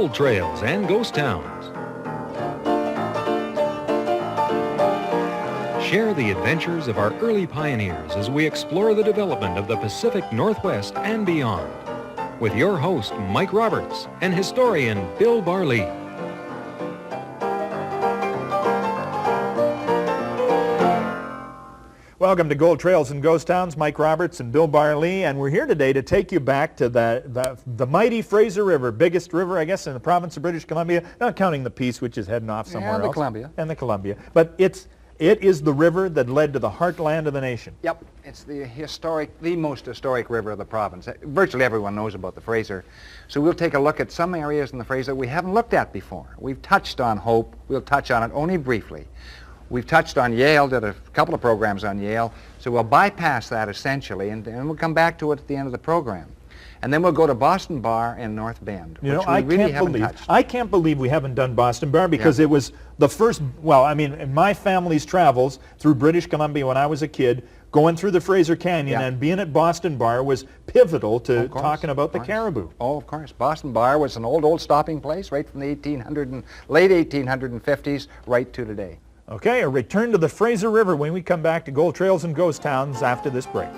Gold Trails and Ghost Towns. Share the adventures of our early pioneers as we explore the development of the Pacific Northwest and beyond. With your host, Mike Roberts, and historian Bill Barlee. Welcome to Gold Trails and Ghost Towns. Mike Roberts and Bill Barlee, and we're here today to take you back to the mighty Fraser River, biggest river, I guess, in the province of British Columbia, not counting the Peace, which is heading off somewhere else. And the Columbia. But it is the river that led to the heartland of the nation. Yep, it's the most historic river of the province. Virtually everyone knows about the Fraser. So we'll take a look at some areas in the Fraser we haven't looked at before. We've touched on Hope. We'll touch on it only briefly. We've touched on Yale, did a couple of programs on Yale, so we'll bypass that essentially, and we'll come back to it at the end of the program. And then we'll go to Boston Bar and North Bend, which we really haven't touched. I can't believe we haven't done Boston Bar because it was the first, well, I mean, in my family's travels through British Columbia when I was a kid, going through the Fraser Canyon and being at Boston Bar was pivotal to talking about the caribou. Oh, of course. Boston Bar was an old stopping place right from the late 1850s right to today. Okay, a return to the Fraser River when we come back to Gold Trails and Ghost Towns after this break.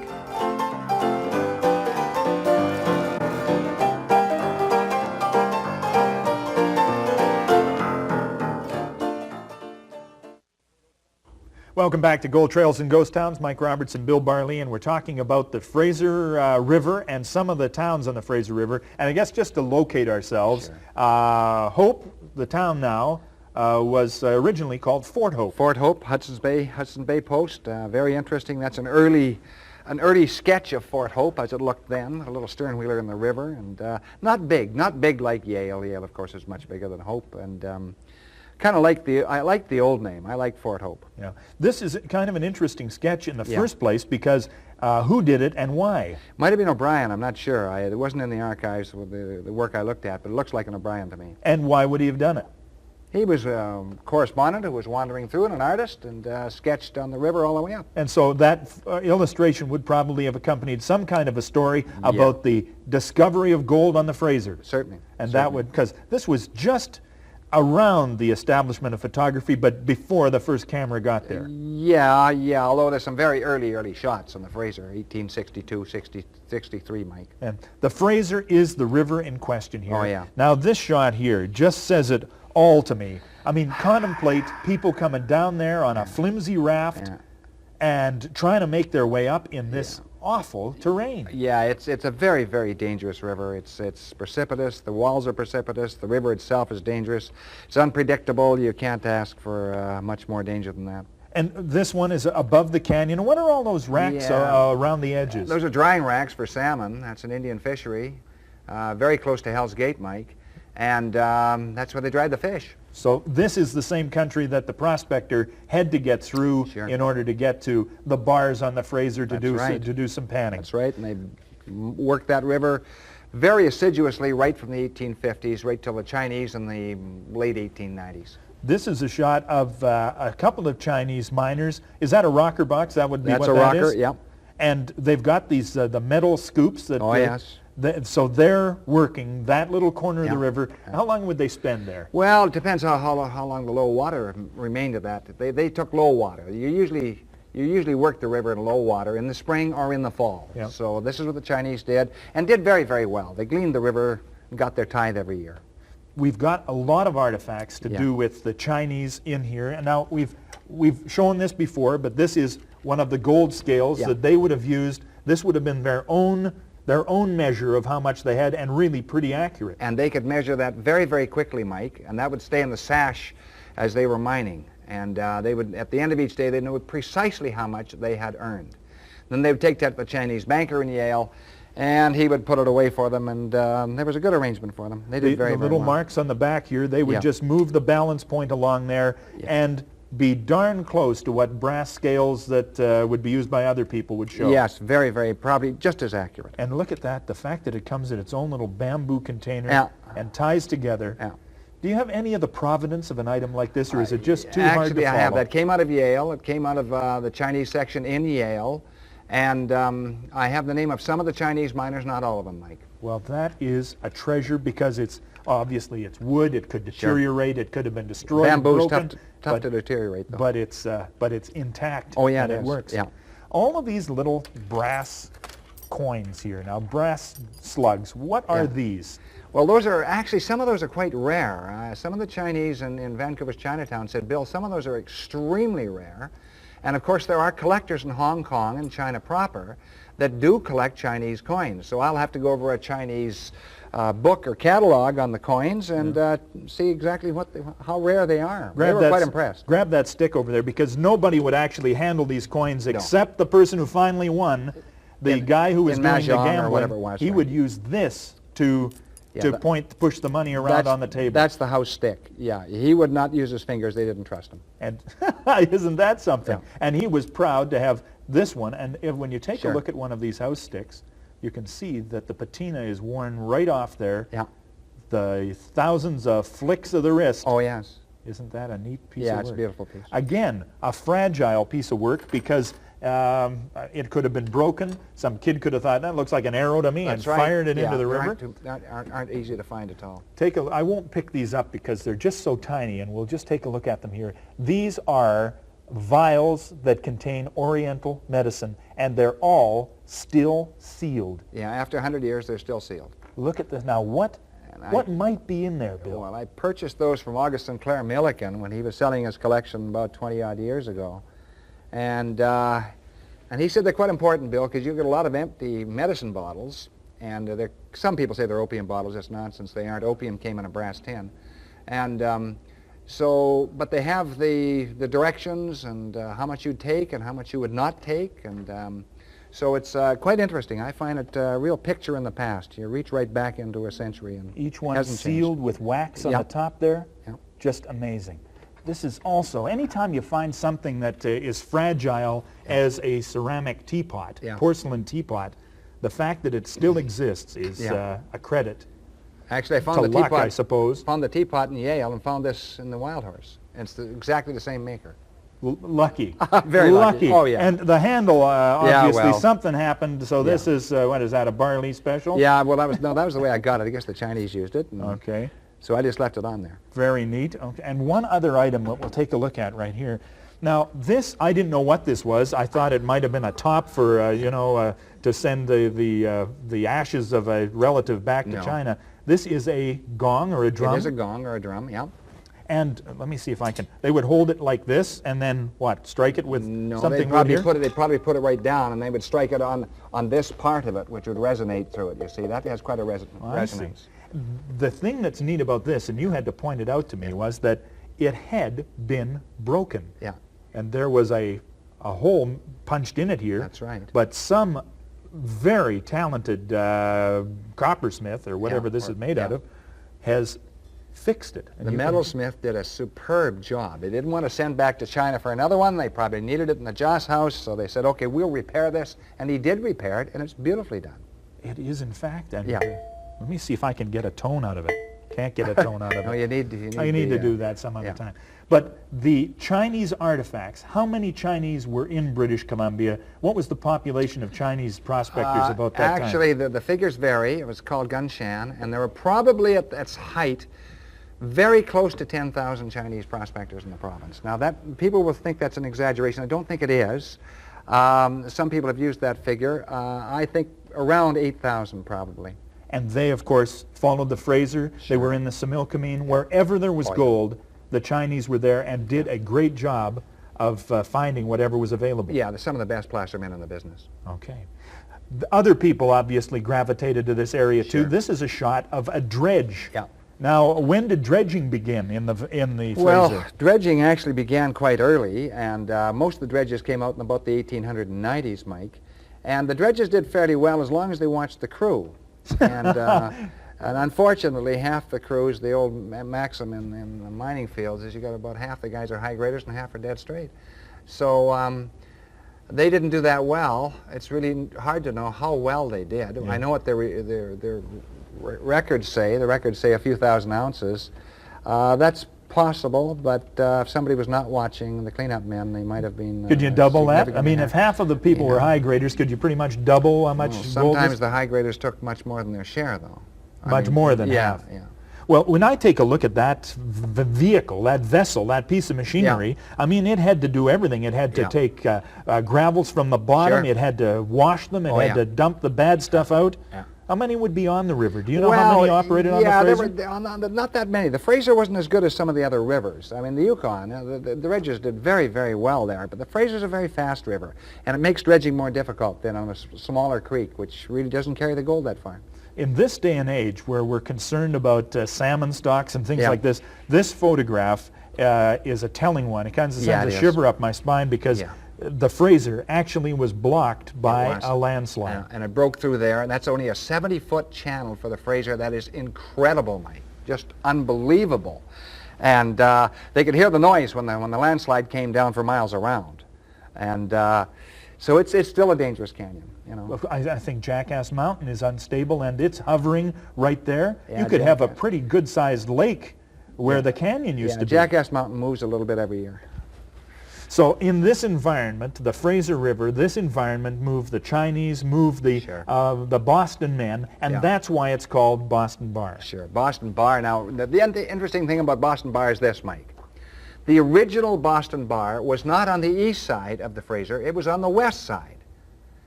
Welcome back to Gold Trails and Ghost Towns. Mike Roberts and Bill Barlee, and we're talking about the Fraser River and some of the towns on the Fraser River. And I guess just to locate ourselves, Hope, the town now, was originally called Fort Hope. Fort Hope, Hudson Bay Post. Very interesting. That's an early sketch of Fort Hope as it looked then. A little stern-wheeler in the river, and not big like Yale. Yale, of course, is much bigger than Hope, and kind of like I like the old name. I like Fort Hope. Yeah, this is kind of an interesting sketch in the first place because who did it and why? Might have been O'Brien. I'm not sure. It wasn't in the archives with the work I looked at, but it looks like an O'Brien to me. And why would he have done it? He was a correspondent who was wandering through and an artist and sketched on the river all the way up. And so that illustration would probably have accompanied some kind of a story about the discovery of gold on the Fraser. Certainly. And that would, because this was just around the establishment of photography, but before the first camera got there. Yeah, although there's some very early shots on the Fraser, 1862, 63, Mike. And the Fraser is the river in question here. Oh, yeah. Now, this shot here just says it all to me. I mean, contemplate people coming down there on a flimsy raft and trying to make their way up in this awful terrain. Yeah, it's a very, very dangerous river. It's precipitous. The walls are precipitous. The river itself is dangerous. It's unpredictable. You can't ask for much more danger than that. And this one is above the canyon. What are all those racks around the edges? Those are drying racks for salmon. That's an Indian fishery, very close to Hell's Gate, Mike. And that's where they dried the fish. So this is the same country that the prospector had to get through in order to get to the bars on the Fraser to do some panning. That's right, and they worked that river very assiduously right from the 1850s right till the Chinese in the late 1890s. This is a shot of a couple of Chinese miners. Is that a rocker box? That would be That's what a that rocker, is? yep. And they've got these the metal scoops that. Oh, yes. So they're working that little corner of the river. How long would they spend there? Well, it depends how long the low water remained of that. They took low water. You usually work the river in low water in the spring or in the fall. Yep. So this is what the Chinese did, and did very, very well. They gleaned the river and got their tithe every year. We've got a lot of artifacts to do with the Chinese in here, and now we've shown this before, but this is one of the gold scales that they would have used. This would have been their own measure of how much they had, and really pretty accurate. And they could measure that very, very quickly, Mike, and that would stay in the sash as they were mining. And they would, at the end of each day, they knew precisely how much they had earned. Then they would take that to the Chinese banker in Yale, and he would put it away for them, and there was a good arrangement for them. They did very, very well. The little marks on the back here, they would just move the balance point along there and be darn close to what brass scales that would be used by other people would show. Yes, very, very, probably just as accurate. And look at that, the fact that it comes in its own little bamboo container and ties together. Yeah. Do you have any of the provenance of an item like this, or is it just too hard to follow? Actually, I have. That came out of Yale. It came out of the Chinese section in Yale. And I have the name of some of the Chinese miners, not all of them, Mike. Well, that is a treasure because it's Obviously, it's wood. It could deteriorate. It could have been destroyed. Bamboo's broken, tough to deteriorate, though. but it's intact. Oh, yeah, and it it is. works. Yeah. All of these little brass coins here. Now, brass slugs. What are Yeah. these? Well, those are actually, some of those are quite rare. Some of the Chinese in Vancouver's Chinatown said, Bill, some of those are extremely rare. And of course, there are collectors in Hong Kong and China proper that do collect Chinese coins. So I'll have to go over a Chinese book or catalog on the coins and see exactly how rare they are. They were quite impressed. Grab that stick over there, because nobody would actually handle these coins except the person who finally won. The guy who was in doing the Mahjong or gambling, whatever it was, he right. would use this to push the money around on the table. That's the house stick. Yeah, he would not use his fingers. They didn't trust him. And isn't that something? Yeah. And he was proud to have this one. And when you take Sure. a look at one of these house sticks, you can see that the patina is worn right off there. Yeah. The thousands of flicks of the wrist. Oh, yes. Isn't that a neat piece Yeah, of work? it's a beautiful piece. Again, a fragile piece of work, because it could have been broken. Some kid could have thought, that looks like an arrow to me, That's and right. fired it Yeah, into the they river. aren't easy to find at all. I won't pick these up because they're just so tiny, and we'll just take a look at them here. These are vials that contain Oriental medicine, and they're all still sealed. Yeah, after 100 years, they're still sealed. Look at this. Now, what might be in there, Bill? Well, I purchased those from August Sinclair Milliken when he was selling his collection about 20-odd years ago. And he said they're quite important, Bill, because you get a lot of empty medicine bottles, and some people say they're opium bottles. That's nonsense. They aren't. Opium came in a brass tin. And but they have the directions and how much you'd take and how much you would not take. And so it's quite interesting. I find it a real picture in the past. You reach right back into a century. And Each one hasn't sealed changed. with wax on Yeah. the top there. Yeah. Just amazing. This is also, anytime you find something that is fragile as a ceramic teapot, Yeah. porcelain teapot, the fact that it still exists is Yeah. a credit Actually, I to found the luck, teapot. I suppose. Found the teapot in Yale and found this in the Wild Horse. And it's exactly the same maker. Lucky. Very lucky. Oh, yeah. And the handle, obviously, well. something happened. So this is, what is that, a barley special? Yeah, well, that was the way I got it. I guess the Chinese used it. And Okay. So I just left it on there. Very neat. Okay. And one other item that we'll take a look at right here. Now, this, I didn't know what this was. I thought it might have been a top for, to send the ashes of a relative back to No. China. This is a gong or a drum. It is a gong or a drum, yeah. And let me see if I can. They would hold it like this and then what? Strike it with No, something they'd wood probably here? put it right down, and they would strike it on this part of it, which would resonate through it. You see, that has quite a I see. resonance. The thing that's neat about this, and you had to point it out to me, was that it had been broken. Yeah, And there was a hole punched in it here. That's right. But some very talented coppersmith, or whatever this is made out yeah. of, has fixed it. And the you can- metalsmith did a superb job. They didn't want to send back to China for another one. They probably needed it in the Joss house, so they said, okay, we'll repair this. And he did repair it, and it's beautifully done. It is, in fact. And Yeah. Let me see if I can get a tone out of it. Can't get a tone out of No, it. you need to. You need to do that some other yeah. time. But the Chinese artifacts, how many Chinese were in British Columbia? What was the population of Chinese prospectors about that time? Actually, the figures vary. It was called Gunshan, and there were probably at its height very close to 10,000 Chinese prospectors in the province. Now, that people will think that's an exaggeration. I don't think it is. Some people have used that figure. I think around 8,000 probably. And they, of course, followed the Fraser. They were in the Similkameen. Wherever there was Oh, yeah. gold, the Chinese were there and did a great job of finding whatever was available. Yeah, they're some of the best placer men in the business. Okay. The other people obviously gravitated to this area too. Sure. This is a shot of a dredge. Yeah. Now, when did dredging begin in the Fraser? Well, dredging actually began quite early, and most of the dredges came out in about the 1890s, Mike. And the dredges did fairly well as long as they watched the crew. And, and unfortunately, half the crews, the old maxim in the mining fields is you got about half the guys are high graders and half are dead straight. So they didn't do that well. It's really hard to know how well they did. Yeah. I know what their records say. The records say a few thousand ounces. That's possible, but if somebody was not watching the cleanup men, they might have been. Could you double that? I significantly mean, if half of the people were Yeah. high graders, could you pretty much double how much Well, gold? sometimes was- the high graders took much more than their share, though. Much more than yeah, half. Yeah. Well, when I take a look at that vehicle, that vessel, that piece of machinery, I mean, it had to do everything. It had to take gravels from the bottom. Sure. It had to wash them. It had to dump the bad stuff out. Yeah. How many would be on the river? Do you know how many operated on the Fraser? Not that many. The Fraser wasn't as good as some of the other rivers. I mean, the Yukon, the dredgers did very, very well there, but the Fraser's a very fast river, and it makes dredging more difficult than on a smaller creek, which really doesn't carry the gold that far. In this day and age where we're concerned about salmon stocks and things like this photograph is a telling one. It kind of sends a shiver up my spine because the Fraser actually was blocked by a landslide. And it broke through there, and that's only a 70-foot channel for the Fraser. That is incredible, Mike. Just unbelievable. And they could hear the noise when the landslide came down for miles around. And so it's still a dangerous canyon. You know. I think Jackass Mountain is unstable, and it's hovering right there. You could have a pretty good-sized lake where the canyon used to be. Jackass Mountain moves a little bit every year. So in this environment, the Fraser River, this environment moved the Chinese, moved the Boston men, and that's why it's called Boston Bar. Sure, Boston Bar. Now, the interesting thing about Boston Bar is this, Mike. The original Boston Bar was not on the east side of the Fraser, it was on the west side.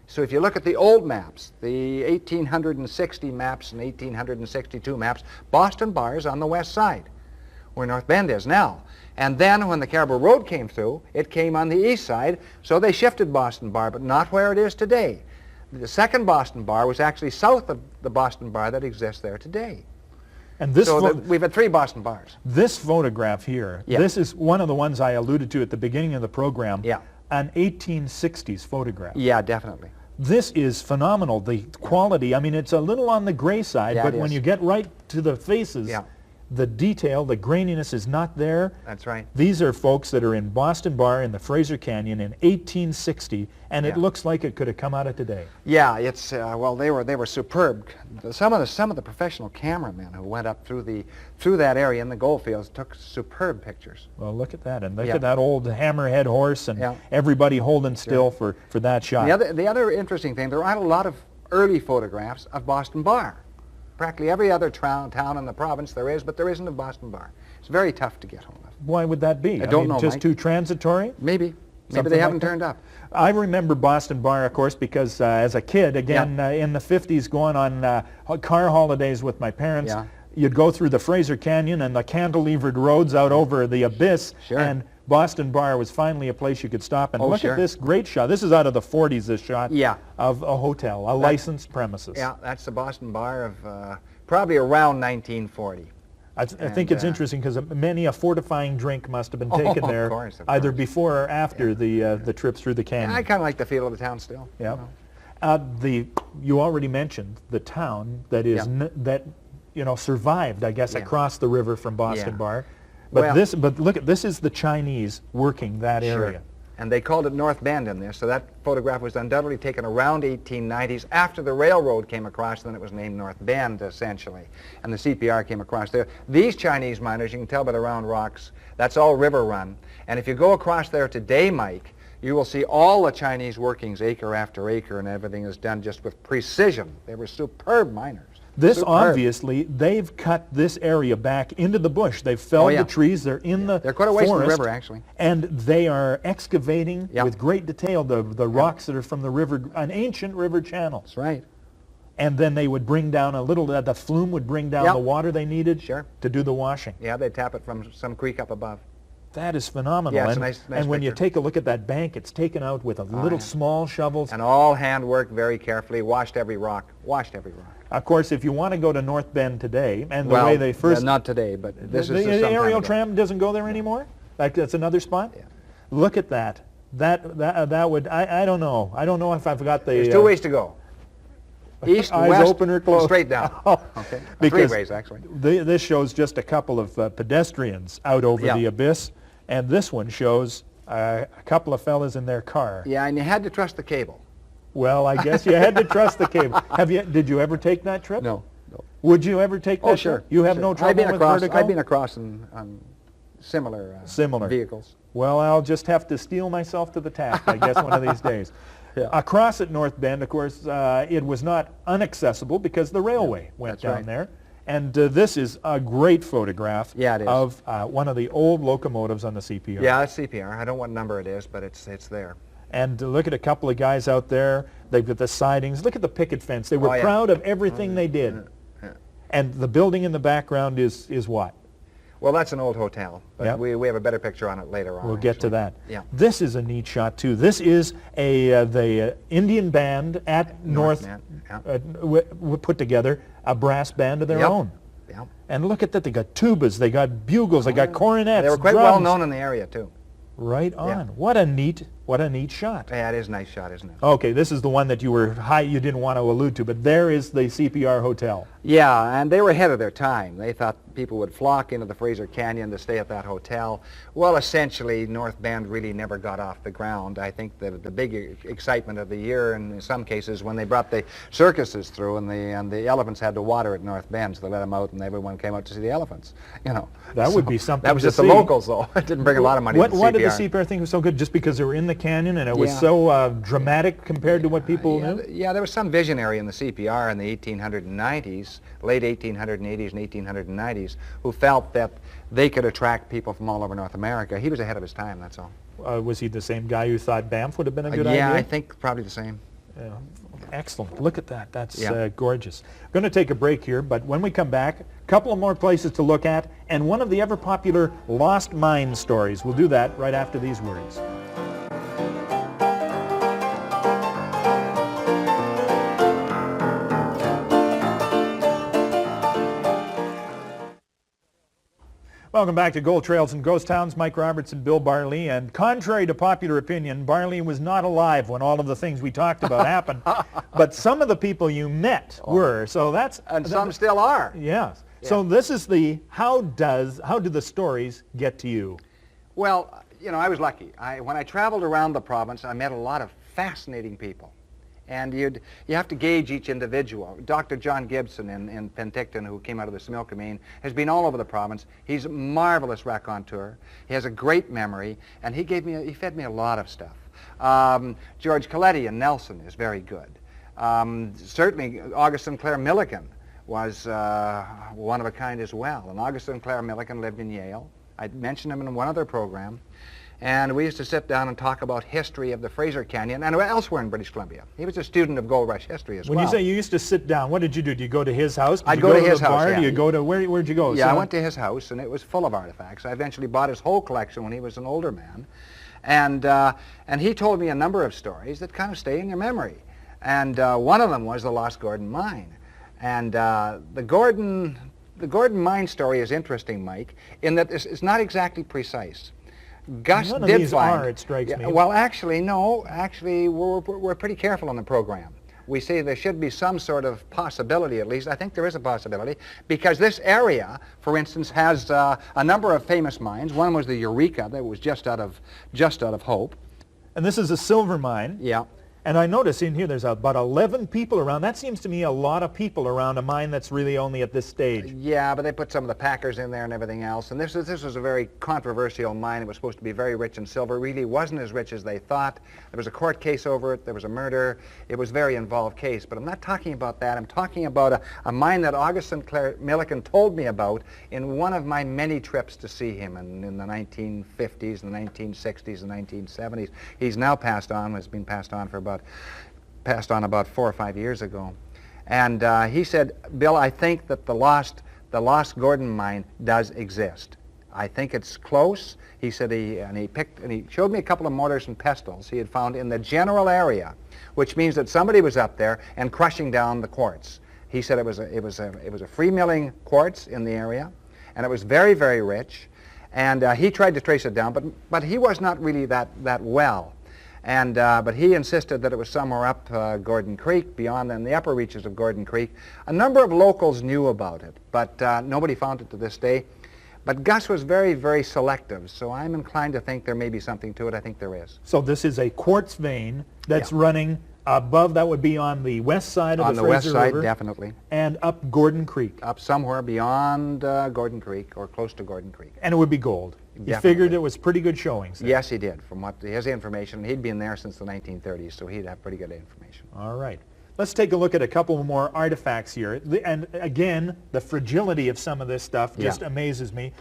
So if you look at the old maps, the 1860 maps and 1862 maps, Boston Bar is on the west side, where North Bend is now. And then when the Caribou Road came through, it came on the east side, so they shifted Boston Bar, but not where it is today. The second Boston Bar was actually south of the Boston Bar that exists there today. And this we've had 3 Boston Bars. This photograph here, this is one of the ones I alluded to at the beginning of the program, an 1860s photograph. Yeah, definitely. This is phenomenal, the quality. I mean, it's a little on the gray side, but when you get right to the faces, the detail, the graininess is not there. That's right. These are folks that are in Boston Bar in the Fraser Canyon in 1860, and it looks like it could have come out of today. Yeah, it's well, they were superb. Some of the professional cameramen who went up through that area in the gold fields took superb pictures. Well, look at that, and look at that old hammerhead horse, and everybody holding still for that shot. The other interesting thing, there aren't a lot of early photographs of Boston Bar. Practically every other town in the province there is, but there isn't a Boston Bar. It's very tough to get hold of. Why would that be? I don't know, just Mike. too transitory? Maybe they haven't turned up. I remember Boston Bar, of course, because as a kid, again, in the 50s, going on car holidays with my parents, you'd go through the Fraser Canyon and the cantilevered roads out over the abyss, and Boston Bar was finally a place you could stop and look at this great shot. This is out of the 40s, this shot of a hotel, a licensed premises. Yeah, that's the Boston Bar of probably around 1940. I think it's interesting because many a fortifying drink must have been taken there, of either course. before or after the trip through the canyon. I kind of like the feel of the town still. Yeah. You already mentioned the town that is survived, I guess, across the river from Boston Bar. But look at this is the Chinese working that area. And they called it North Bend in there, so that photograph was undoubtedly taken around 1890s after the railroad came across, then it was named North Bend, essentially. And the CPR came across there. These Chinese miners, you can tell by the round rocks, that's all river run. And if you go across there today, Mike, you will see all the Chinese workings, acre after acre, and everything is done just with precision. They were superb miners. This obviously, they've cut this area back into the bush. They've felled the trees. They're in the They're quite a ways from the forest, river, actually. and they are excavating with great detail the rocks that are from the river, an ancient river channel. That's right. And then they would bring down a little, the flume would bring down the water they needed to do the washing. Yeah, they tap it from some creek up above. That is phenomenal. Yeah, it's a nice and when you picture. take a look at that bank, it's taken out with a little small shovels. And all handwork very carefully, washed every rock. Of course, if you want to go to North Bend today, and the way they first... not today, but this is the some aerial time ago. tram doesn't go there anymore? That's another spot? Yeah. Look at that. That would... I don't know. I don't know if I've got the... There's 2 ways to go. East, eyes west, open or closed. straight down. Okay. 3 ways, actually. This shows just a couple of pedestrians out over the abyss, and this one shows a couple of fellas in their car. Yeah, and you had to trust the cable. Well, I guess you had to trust the cable. Did you ever take that trip? No. Would you ever take that trip? You have no trouble with vertical? I've been across on similar vehicles. Well, I'll just have to steel myself to the task, I guess, one of these days. Across at North Bend, of course, it was not inaccessible because the railway went down there. And this is a great photograph Yeah, it is. of one of the old locomotives on the CPR. Yeah, it's CPR. I don't know what number it is, but it's there. And look at a couple of guys out there. They've got the sidings. Look at the picket fence. They were Oh, yeah. proud of everything they did. Yeah. And the building in the background is what? Well, that's an old hotel, but Yep. we have a better picture on it later on. We'll get to actually. that. Yeah. This is a neat shot too. This is the Indian band at North Man, yeah. put together a brass band of their Yep. own. Yeah. And look at that. They got tubas. They got bugles. They got cornets. They were quite drums. well known in the area too. Right on. Yeah. What a neat shot. Yeah, it is a nice shot, isn't it? Okay, this is the one that you didn't want to allude to, but there is the CPR hotel. Yeah, and they were ahead of their time. They thought people would flock into the Fraser Canyon to stay at that hotel. Well, essentially, North Bend really never got off the ground. I think the big excitement of the year, and in some cases, when they brought the circuses through and the elephants had to water at North Bend, so they let them out and everyone came out to see the elephants. You know, That would be something That was to just the see. locals, though. It didn't bring a lot of money. What, to the why did the CPR. CPR think it was so good? Just because they were in the canyon and it was Yeah. so dramatic compared to what people Yeah, knew? yeah, there was some visionary in the CPR in the 1890s, late 1880s and 1890s, who felt that they could attract people from all over North America. He was ahead of his time, that's all. Was he the same guy who thought Banff would have been a good idea? Yeah, I think probably the same. Yeah. Excellent. Look at that. That's Yeah. gorgeous. Going to take a break here, but when we come back, a couple of more places to look at, and one of the ever-popular lost mine stories. We'll do that right after these words. Welcome back to Gold Trails and Ghost Towns. Mike Roberts and Bill Barley. And contrary to popular opinion, Barley was not alive when all of the things we talked about happened. But some of the people you met were. So that's And some still are. yes. So this is the how do the stories get to you? Well, you know, I was lucky. When I traveled around the province, I met a lot of fascinating people. And you have to gauge each individual. Dr. John Gibson in Penticton, who came out of the Similkameen, has been all over the province. He's a marvelous raconteur. He has a great memory, and he fed me a lot of stuff. George Coletti in Nelson is very good. Certainly, August Sinclair Milliken was one of a kind as well. And August Sinclair Milliken lived in Yale. I mentioned him in one other program. And we used to sit down and talk about history of the Fraser Canyon and elsewhere in British Columbia. He was a student of Gold Rush history as well. When you say you used to sit down, what did you do? Did you go to his house? Did I'd you go to his the house, bar? yeah. Do you go to where'd you go? Yeah, So- I went to his house, and it was full of artifacts. I eventually bought his whole collection when he was an older man. And he told me a number of stories that kind of stay in your memory. And one of them was the Lost Gordon Mine. And the Gordon Mine story is interesting, Mike, in that it's not exactly precise. Gus None of did these find, are, it strikes me. Well, actually, no. Actually, we're pretty careful on the program. We say there should be some sort of possibility, at least. I think there is a possibility, because this area, for instance, has a number of famous mines. One was the Eureka, that was just out of Hope. And this is a silver mine. Yeah. And I notice in here there's about 11 people around. That seems to me a lot of people around a mine that's really only at this stage. Yeah, but they put some of the packers in there and everything else. And this was a very controversial mine. It was supposed to be very rich in silver. Really wasn't as rich as they thought. There was a court case over it. There was a murder. It was a very involved case. But I'm not talking about that. I'm talking about a mine that August Sinclair Milliken told me about in one of my many trips to see him in the 1950s, the 1960s, and 1970s. He's now passed on, has been passed on about 4 or 5 years ago. And he said, Bill, I think that the lost Gordon mine does exist. I think it's close. He said he showed me a couple of mortars and pestles he had found in the general area, which means that somebody was up there and crushing down the quartz. He said it was a free milling quartz in the area, and it was very, very rich. And he tried to trace it down, but he was not really that well. And but he insisted that it was somewhere up Gordon Creek, beyond in the upper reaches of Gordon Creek. A number of locals knew about it, but nobody found it to this day. But Gus was very, very selective, so I'm inclined to think there may be something to it. I think there is. So this is a quartz vein that's running above, that would be on the west side of On the the west Fraser side, River, definitely. and up Gordon Creek. Up somewhere beyond Gordon Creek or close to Gordon Creek. And it would be gold. You Definitely. figured it was pretty good showings there. Yes, he did. From what his information, he'd been there since the 1930s, so he'd have pretty good information. All right. Let's take a look at a couple more artifacts here. And again, the fragility of some of this stuff just amazes me.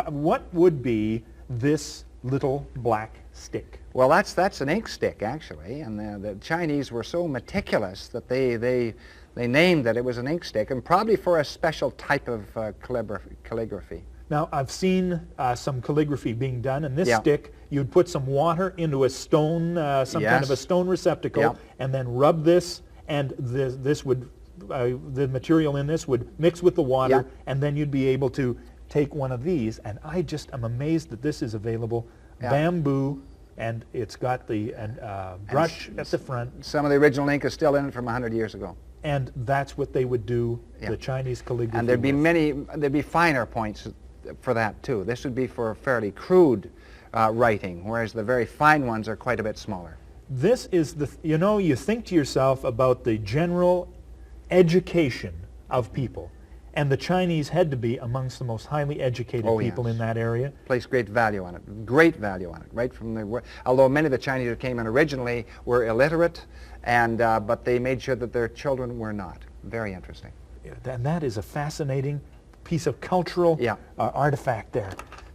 What would be this little black stick? Well, that's an ink stick, actually, and the Chinese were so meticulous that they named that it was an ink stick, and probably for a special type of calligraphy. Now, I've seen some calligraphy being done, and this stick, you'd put some water into a stone, some kind of a stone receptacle, and then rub this, and this would, the material in this would mix with the water, and then you'd be able to take one of these, and I just am amazed that this is available. Bamboo, and it's got the brush at the front. Some of the original ink is still in it from 100 years ago. And that's what they would do, the Chinese calligraphy. And there'd be finer points for that too. This would be for fairly crude writing, whereas the very fine ones are quite a bit smaller. This is you think to yourself about the general education of people, and the Chinese had to be amongst the most highly educated people in that area. Placed great value on it, right from the, although many of the Chinese who came in originally were illiterate, and but they made sure that their children were not. Very interesting. And that is a fascinating piece of cultural artifact there.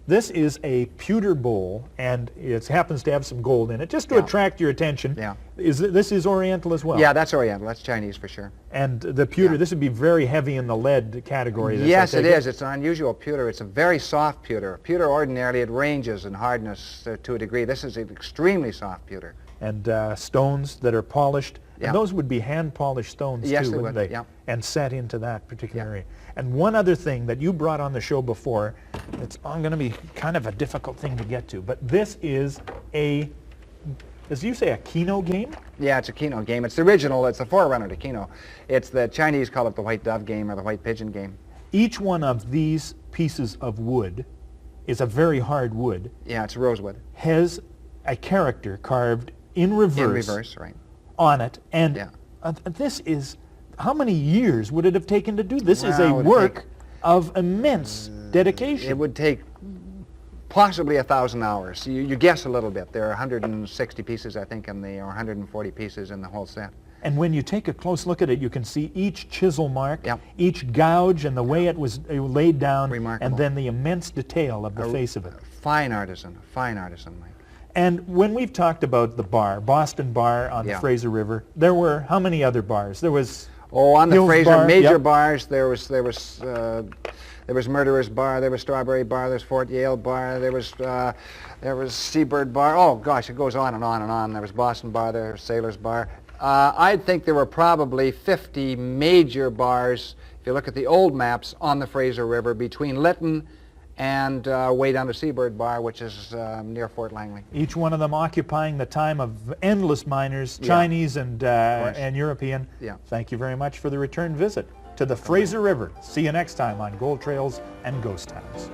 This is a pewter bowl, and it happens to have some gold in it, just to attract your attention. This is Oriental as well? Yeah, that's Oriental. That's Chinese for sure. And the pewter, this would be very heavy in the lead category. Yes, it is. It's an unusual pewter. It's a very soft pewter. Pewter ordinarily, it ranges in hardness to a degree. This is an extremely soft pewter. And stones that are polished. And those would be hand-polished stones too, wouldn't they? Yeah. And set into that particular area. And one other thing that you brought on the show before, it's going to be kind of a difficult thing to get to, but this is a, as you say, a Keno game? Yeah, it's a Keno game. It's the original. It's the forerunner to Keno. It's the Chinese call it the white dove game or the white pigeon game. Each one of these pieces of wood is a very hard wood. Yeah, it's rosewood. Has a character carved in reverse. In reverse, right. On it. And this is, how many years would it have taken to do? This is a work of immense dedication. It would take possibly 1,000 hours. You guess a little bit. There are 160 pieces, I think, or 140 pieces in the whole set. And when you take a close look at it, you can see each chisel mark, each gouge, and the way it was laid down, and then the immense detail of the face of it. Fine artisan, Mike. And when we've talked about the bar, Boston Bar on the Fraser River, there were how many other bars? There was on the Hills Fraser Bar, major bars. There was Murderer's Bar. There was Strawberry Bar. There's Fort Yale Bar. There was Seabird Bar. Oh gosh, it goes on and on and on. There was Boston Bar. There was Sailor's Bar. I think there were probably 50 major bars, if you look at the old maps, on the Fraser River between Lytton and way down to Seabird Bar, which is near Fort Langley. Each one of them occupying the time of endless miners, Chinese and European. Thank you very much for the return visit to the Fraser River. See you next time on Gold Trails and Ghost Towns.